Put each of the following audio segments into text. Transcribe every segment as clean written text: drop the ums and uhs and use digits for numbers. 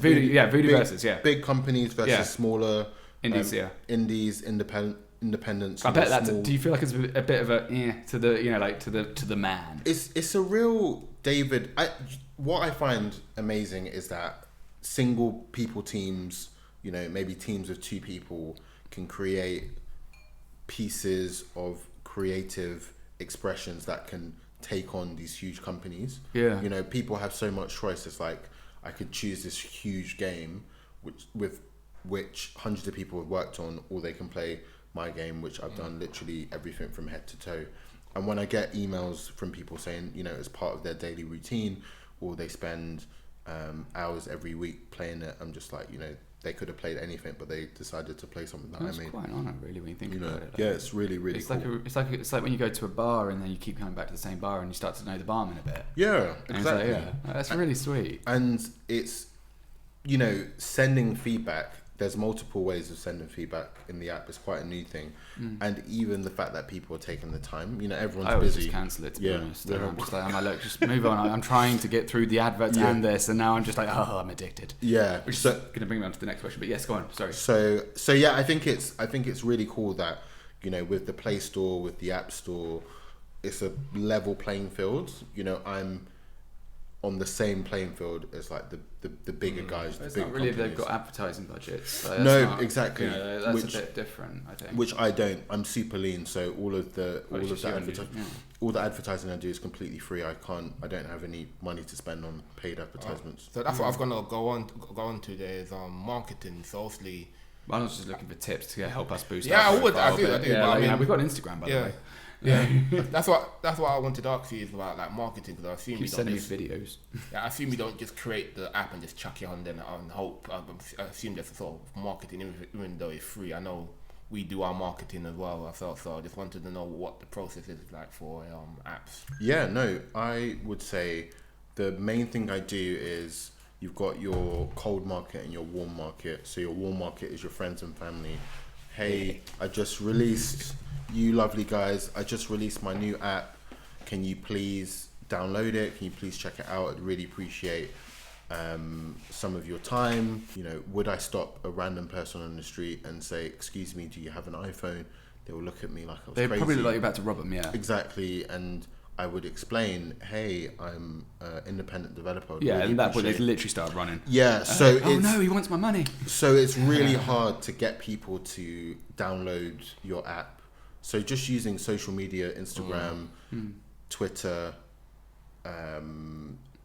Voodoo versus big companies versus smaller indies, indies, independents. I bet that's. Do you feel like it's a bit of a to the to the man? It's a real David. What I find amazing is that single people teams, maybe teams of 2 people, can create pieces of creative expressions that can take on these huge companies. Yeah. People have so much choice. It's like I could choose this huge game which hundreds of people have worked on, or they can play my game, which I've done literally everything from head to toe. And when I get emails from people saying, as part of their daily routine, or they spend hours every week playing it, I'm just like, they could have played anything, but they decided to play something that I made. That's quite an honour, really, when you think about it. Yeah, it's really, really cool. It's like when you go to a bar and then you keep coming back to the same bar and you start to know the barman a bit. Yeah, exactly. That's really sweet. And it's, sending feedback. There's multiple ways of sending feedback in the app. It's quite a new thing. And even the fact that people are taking the time, everyone's busy. Just cancel it, to be honest. I'm like, look, just move on. I'm trying to get through the adverts and this, and now I'm just like, I'm addicted. Yeah. Which is going to bring me on to the next question. But yes, go on. Sorry. So yeah, I think it's really cool that, with the Play Store, with the App Store, it's a level playing field. I'm on the same playing field as like the bigger guys. It's not really they've got advertising budgets. Exactly. That's a bit different, I think. Which I don't. I'm super lean, so all the advertising I do is completely free. I don't have any money to spend on paid advertisements. So that's what I was gonna go on to. There's marketing. So obviously, I was just looking for tips to help us boost. Yeah, I would. I do. Yeah, we've got an Instagram, by the way. Yeah, that's what I wanted to ask you is about like marketing, because I assume you don't just videos. Yeah, I assume you don't just create the app and just chuck it on there and hope. I assume there's a sort of marketing, even though it's free. I know we do our marketing as well. So I just wanted to know what the process is like for apps. Yeah, no, I would say the main thing I do is you've got your cold market and your warm market. So your warm market is your friends and family. Hey, I just released. You lovely guys, I just released my new app. Can you please download it? Can you please check it out? I'd really appreciate some of your time. Would I stop a random person on the street and say, excuse me, do you have an iPhone? They will look at me like I was crazy. They'd probably look like you're about to rob them, yeah. Exactly, and I would explain, hey, I'm an independent developer. And that point they literally start running. Yeah, so oh no, he wants my money. So it's really hard to get people to download your app. So just using social media, Instagram, Twitter,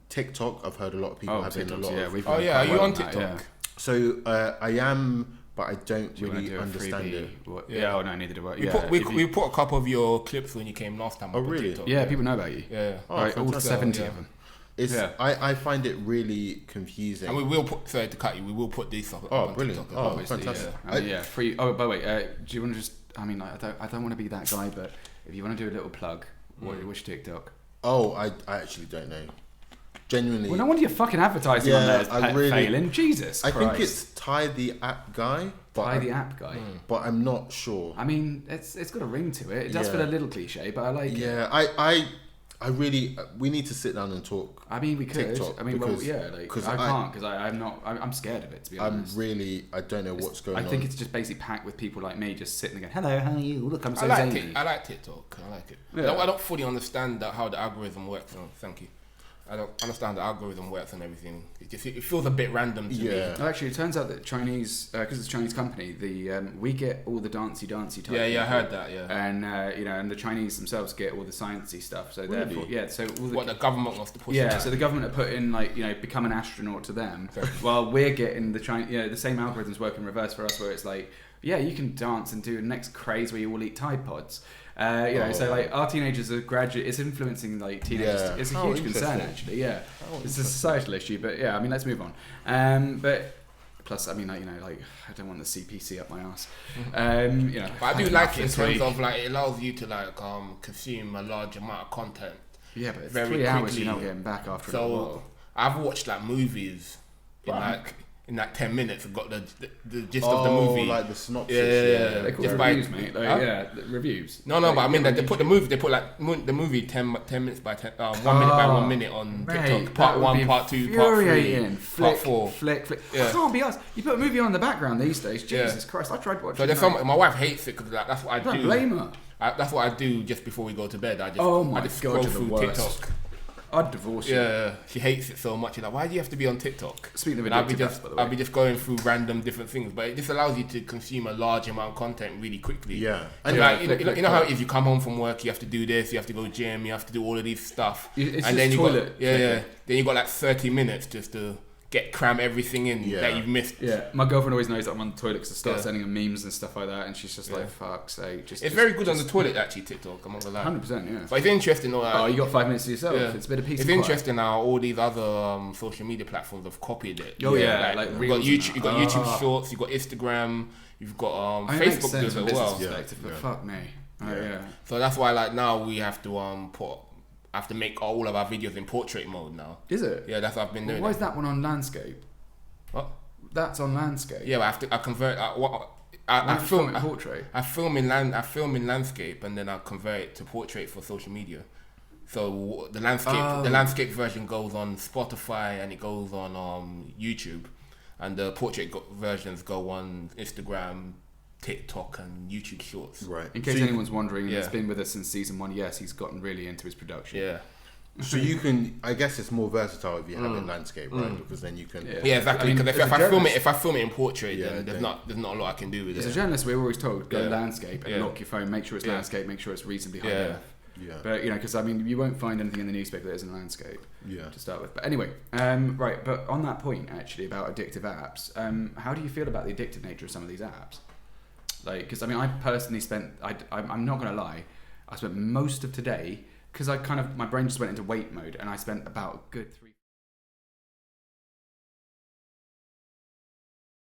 TikTok. I've heard a lot of people having a lot of... are you on TikTok? Yeah. So I am, but I don't really understand it. No, neither do I. We put a couple of your clips when you came last time. Oh, really? TikTok. Yeah, people know about you. Yeah. All 70 of them. I find it really confusing. And we will put... Sorry to cut you. We will put these up on brilliant. TikTok. Oh, fantastic. Free... Oh, by the way, do you want to just... I mean, I don't want to be that guy, but if you want to do a little plug, which TikTok? Oh, I actually don't know. Genuinely. Well, no wonder you're fucking advertising on there is failing. Jesus Christ. I think it's Ty the App Guy. Ty the App Guy. But I'm not sure. I mean, it's got a ring to it. It does feel a little cliche, but I like it. Yeah, I really, we need to sit down and talk. I mean, we could. TikTok, I mean, I can't because I'm scared of it, to be honest. I don't know what's going on. I think it's just basically packed with people like me just sitting there going, hello, how are you? Look, I'm so zany. I like TikTok. I like it. Yeah. I don't fully understand how the algorithm works. So thank you. I don't understand the algorithm works and everything. It feels a bit random to me. Well, actually, it turns out that Chinese, because it's a Chinese company, we get all the dancey type. Yeah, I heard that. Yeah, and and the Chinese themselves get all the sciencey stuff. So really? therefore, so all the government wants to push. Yeah, so the government are putting become an astronaut to them, while we're getting the the same algorithms work in reverse for us, where it's like, yeah, you can dance and do the next craze where you all eat Tide Pods. So our teenagers are it's influencing teenagers. Yeah. It's a huge concern, actually. Yeah, it's a societal issue, but I mean, let's move on. But plus, I mean, I don't want the CPC up my ass. But I do like it in terms of it allows you to consume a large amount of content. Yeah, but it's 3 hours you're not getting back after. So I've watched movies in in that 10 minutes, I've got the gist of the movie. Like the synopsis. Yeah. They call Just it by- reviews, mate. Like, yeah, the reviews. No, but I mean they put the movie. They put like the movie 10 minutes by 10, 1 minute by 1 minute on Mate, TikTok. Part 1, part 2, part 3, part 4. Flick. Yeah. I can't be asked. You put a movie on in the background these days. Jesus Christ, I tried watching. So there's my wife hates it because that's what I don't do. blame her. That's what I do just before we go to bed. I just God, scroll you're the through worst. TikTok. I'd divorce you. Yeah, she hates it so much. She's like, why do you have to be on TikTok? Speaking of And I'll be addictive apps, by the way. I'll be just going through random different things, but it just allows you to consume a large amount of content really quickly. Yeah. And Yeah, like you know how it is. You come home from work, you have to do this, you have to go gym, you have to do all of these stuff, It's and just then you toilet got Then you got like 30 minutes just to cram everything in that you've missed. Yeah, my girlfriend always knows that I'm on the toilet because I start Yeah. sending her memes and stuff like that, and she's just like, "Fuck's sake!" It's very good on the toilet actually, TikTok. I'm not gonna lie. 100%, yeah. But it's interesting though. Oh, you got 5 minutes to yourself. Yeah. It's a bit of peace. It's and quiet. interesting how all these other social media platforms have copied it. Oh yeah, like you've got Reels and YouTube, that. you've got YouTube Shorts, you've got Instagram, you've got I mean, it makes Facebook sense does from it a as well. business perspective, but fuck me. Oh, yeah. So that's why like now we have to make all of our videos in portrait mode now. Is it? Yeah, that's what I've been doing. Why is that one on landscape? What? That's on landscape. Yeah, but I convert. I Why film in portrait. I film in landscape and then I convert it to portrait for social media. So the landscape version goes on Spotify and it goes on YouTube, and the portrait versions go on Instagram, TikTok, and YouTube Shorts. Right. In case anyone's wondering, Yeah. he's been with us since season 1. Yes, he's gotten really into his production. Yeah. So you can, I guess it's more versatile if you have it landscape, right? Because then you can. Yeah, exactly. I mean, Because as a if I film it in portrait, Yeah, then there's not a lot I can do with As a it. journalist, we're always told go Yeah. landscape and Yeah. lock your phone. Make sure it's Yeah. landscape. Make sure it's reasonably high Yeah. def. Yeah. But because I mean, you won't find anything in the newspaper that isn't landscape. Yeah. To start with. But anyway, right. But on that point, actually, about addictive apps, how do you feel about the addictive nature of some of these apps? Like, because I mean, I personally I'm not gonna lie, I spent most of today because my brain just went into wait mode, and I spent about a good 3